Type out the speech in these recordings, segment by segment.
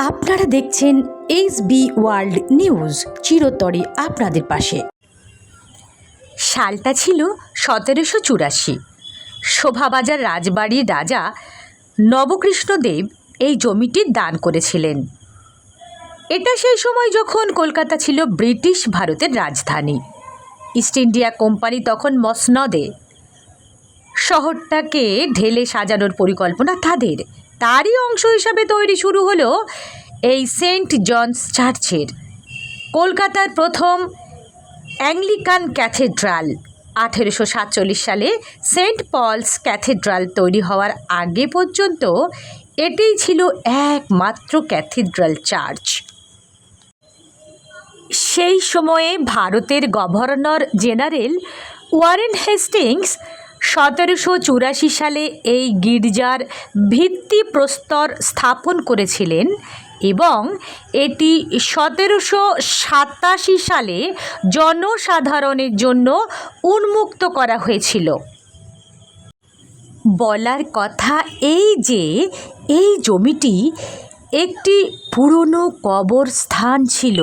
আপনারা দেখছেন SB world news, চিরতরে আপনাদের পাশে। সালটা ছিল 1784। শোভাবাজার রাজবাড়ির রাজা নবকৃষ্ণদেব এই জমিটি দান করেছিলেন। এটা সেই সময় যখন কলকাতা ছিল ব্রিটিশ ভারতের রাজধানী। ইস্ট ইন্ডিয়া কোম্পানি তখন মসনদে। শহরটাকে ঢেলে সাজানোর পরিকল্পনা তাদের। তারই অংশ হিসাবে তৈরি শুরু হলো এই সেন্ট জনস চার্চের। কলকাতার প্রথম অ্যাংলিকান ক্যাথেড্রাল 1847 সালে সেন্ট পলস ক্যাথেড্রাল তৈরি হওয়ার আগে পর্যন্ত এটিই ছিল একমাত্র ক্যাথেড্রাল চার্চ। সেই সময়ে ভারতের গভর্নর জেনারেল ওয়ারেন হেস্টিংস 1784 সালে এই গির্জার ভিত্তিপ্রস্তর স্থাপন করেছিলেন এবং এটি 1787 সালে জনসাধারণের জন্য উন্মুক্ত করা হয়েছিল। বলার কথা এই যে এই জমিটি একটি পুরনো কবরস্থান ছিল,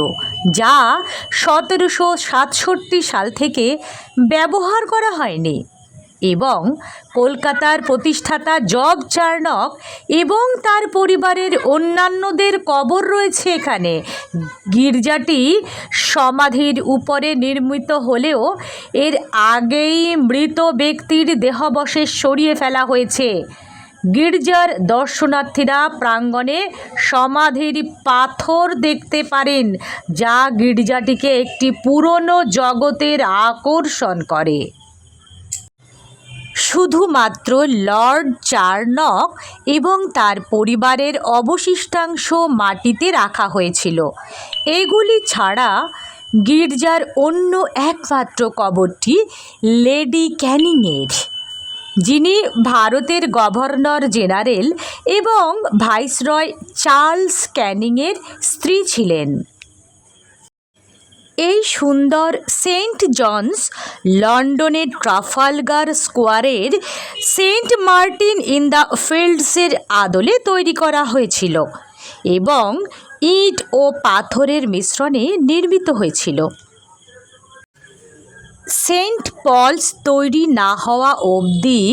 যা 1767 সাল থেকে ব্যবহার করা হয়নি এবং কলকাতার প্রতিষ্ঠাতা জব চার্নক এবং তার পরিবারের অন্যান্যদের কবর রয়েছে এখানে। গির্জাটি সমাধির উপরে নির্মিত হলেও এর আগেই মৃত ব্যক্তির দেহাবশেষ সরিয়ে ফেলা হয়েছে। গির্জার দর্শনার্থীরা প্রাঙ্গণে সমাধির পাথর দেখতে পারেন, যা গির্জাটিকে একটি পুরনো জগতের আকর্ষণ করে। শুধুমাত্র লর্ড চার্নক এবং তার পরিবারের অবশিষ্টাংশ মাটিতে রাখা হয়েছিল। এগুলি ছাড়া গির্জার অন্য একমাত্র কবরটি লেডি ক্যানিংয়ের, যিনি ভারতের গভর্নর জেনারেল এবং ভাইসরয় চার্লস ক্যানিংয়ের স্ত্রী ছিলেন। এই সুন্দর সেন্ট জনস লন্ডনের ট্রাফালগার স্কোয়ারের সেন্ট মার্টিন ইন দ্য ফিল্ডসের আদলে তৈরি করা হয়েছিল এবং ইট ও পাথরের মিশ্রণে নির্মিত হয়েছিল। সেন্ট পলস তৈরি না হওয়া অবধি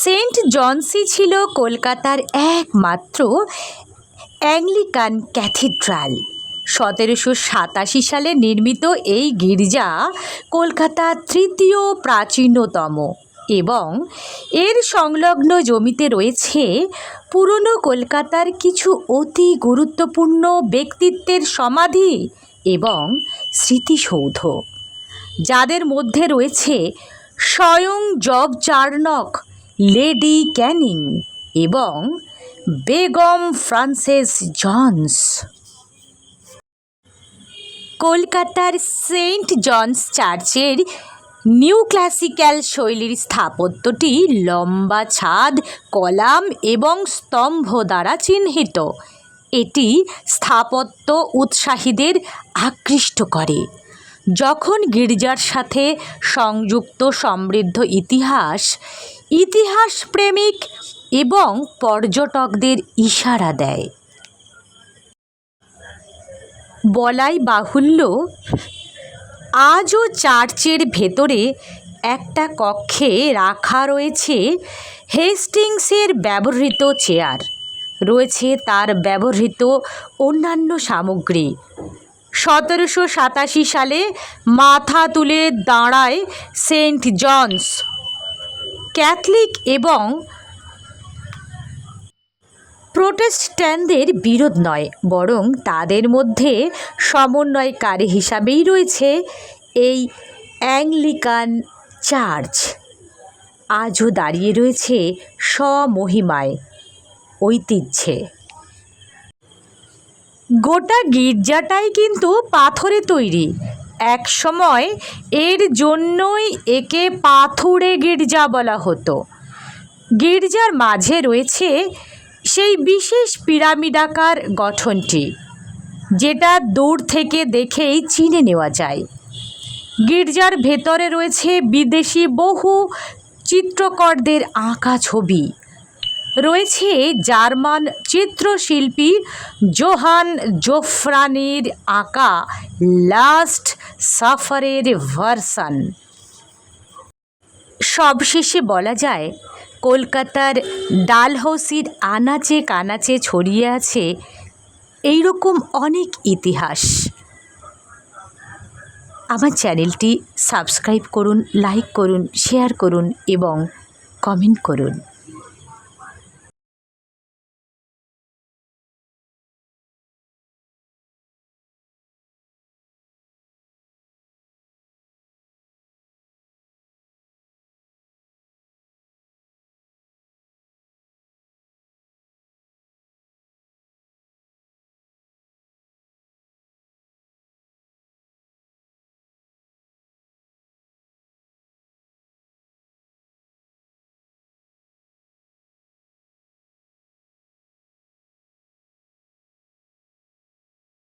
সেন্ট জনসই ছিল কলকাতার একমাত্র অ্যাংলিকান ক্যাথেড্রাল। 1787 সালে নির্মিত এই গির্জা কলকাতার তৃতীয় প্রাচীনতম এবং এর সংলগ্ন জমিতে রয়েছে পুরনো কলকাতার কিছু অতি গুরুত্বপূর্ণ ব্যক্তিত্বের সমাধি এবং স্মৃতিসৌধ, যাদের মধ্যে রয়েছে স্বয়ং জব চার্নক, লেডি ক্যানিং এবং বেগম ফ্রান্সেস জনস। কলকাতার সেন্ট জনস চার্চের নিউ ক্লাসিক্যাল শৈলীর স্থাপত্যটি লম্বা ছাদ, কলাম এবং স্তম্ভ দ্বারা চিহ্নিত। এটি স্থাপত্য উৎসাহীদের আকৃষ্ট করে, যখন গির্জার সাথে সংযুক্ত সমৃদ্ধ ইতিহাস প্রেমিক এবং পর্যটকদের ইশারা দেয়। বলাই বাহুল্য, আজও চার্চের ভেতরে একটা কক্ষে রাখা রয়েছে হেস্টিংসের ব্যবহৃত চেয়ার, রয়েছে তার ব্যবহৃত অন্যান্য সামগ্রী। 1787 সালে মাথা তুলে দাঁড়ায় সেন্ট জনস। ক্যাথলিক এবং প্রোটেস্ট্যান্টদের বিরোধ নয়, বরং তাদের মধ্যে সমন্বয়কারী হিসাবেই রয়েছে এই অ্যাংলিকান চার্চ। আজও দাঁড়িয়ে রয়েছে স্বমহিমায়, ঐতিহ্যে। গোটা গির্জাটাই কিন্তু পাথরে তৈরি। এক সময় এর জন্যই একে পাথুরে গির্জা বলা হতো। গির্জার মাঝে রয়েছে সেই বিশেষ পিরামিডাকার গঠনটি, যেটা দূর থেকে দেখেই চিনে নেওয়া যায়। গির্জার ভেতরে রয়েছে বিদেশি বহু চিত্রকরদের আঁকা ছবি। রয়েছে জার্মান চিত্রশিল্পী জোহান জোফরানের আঁকা লাস্ট সাফারের ভার্সান। সবশেষে বলা যায়, কলকাতার ডালহৌসির আনাচে কানাচে ছড়িয়ে আছে এইরকম অনেক ইতিহাস। আমার চ্যানেলটি সাবস্ক্রাইব করুন, লাইক করুন, শেয়ার করুন এবং কমেন্ট করুন।